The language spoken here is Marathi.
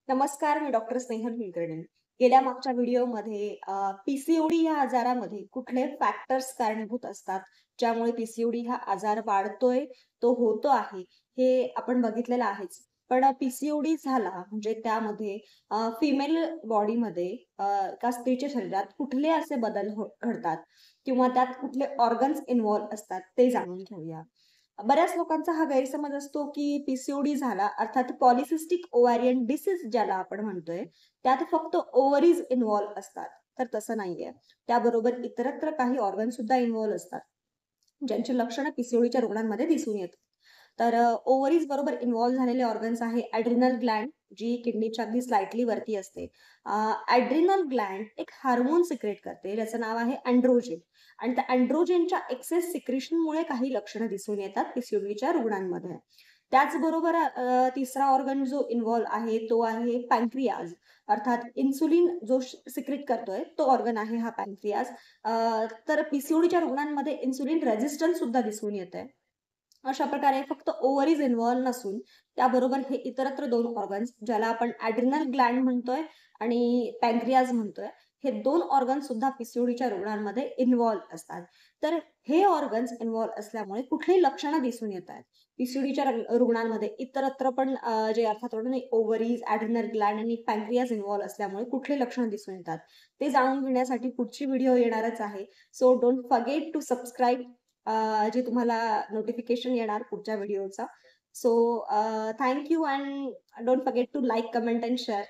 नमस्कार, मी डॉक्टर स्नेहल कुलकर्णी. गेल्या मागच्या व्हिडिओमध्ये पीसीओडी या आजारामध्ये कुठले फॅक्टर्स कारणीभूत असतात, ज्यामुळे पीसीओडी हा आजार वाढतोय, तो होतो आहे, हे आपण बघितलेलं आहेच. पण पीसीओडी झाला म्हणजे त्यामध्ये फिमेल बॉडीमध्ये एका स्त्रीच्या शरीरात कुठले असे बदल घडतात किंवा त्यात कुठले ऑर्गन्स इन्व्हॉल्व असतात, ते जाणून घेऊया. बऱ्याच लोकांचा हा गैरसमज असतो, की पीसीओडी झाला अर्थात पॉलिसिस्टिक ओव्हारियन डिसीज ज्याला आपण म्हणतोय, त्यात फक्त ओव्हरीज इन्व्हॉल्व असतात. तर तसं नाहीये. त्याबरोबर इतरत्र काही ऑर्गन सुद्धा इन्व्हॉल्व असतात, ज्यांची लक्षणं पीसीओडीच्या रुग्णांमध्ये दिसून येतात. तर ओव्हरीज बरोबर इन्व्हॉल्व झालेले ऑर्गन्स आहे ॲड्रिनल ग्लँड, जी किडनीच्या अगदी स्लाइटली वरती असते. ॲड्रिनल ग्लँड एक हार्मोन सिक्रेट करते, ज्याचं नाव आहे एंड्रोजन. आणि त्या एंड्रोजनच्या एक्सेस सिक्रेशनमुळे काही लक्षणं दिसून येतात पीसीओडीच्या रुग्णांमध्ये. त्याचबरोबर तिसरा ऑर्गन जो इन्व्हॉल्व आहे तो आहे पॅन्क्रियाज. अर्थात इन्सुलिन जो सिक्रेट करतोय तो ऑर्गन आहे हा पॅन्क्रियाज. तर पीसीओडीच्या रुग्णांमध्ये इन्सुलिन रेझिस्टन्स सुद्धा दिसून येतंय. अशा प्रकारे फक्त ओव्हरीज इन्व्हॉल्व नसून त्याबरोबर हे इतरत्र 2 ऑर्गन्स ज्याला आपण ॲड्रिनल ग्लँड म्हणतोय आणि पॅन्क्रियाज म्हणतोय. हे 2 ऑर्गन्स सुद्धा पीसीओडीच्या रुग्णांमध्ये इन्व्हॉल्व असतात. तर हे ऑर्गन्स इन्व्हॉल्व असल्यामुळे कुठलीही लक्षणं दिसून येतात. पीसीओडीच्या रुग्णांमध्ये इतरत्र पण जे अर्थात ओव्हरीज, ॲड्रिनल ग्लँड आणि पॅन्क्रियाज इन्व्हॉल्व असल्यामुळे कुठली लक्षणं दिसून येतात. ते जाणून घेण्यासाठी पुढची व्हिडिओ येणारच आहे. So don't forget to subscribe जे तुम्हाला नोटिफिकेशन येणार पुढच्या व्हिडिओचा. So thank you and don't forget to like, comment and share.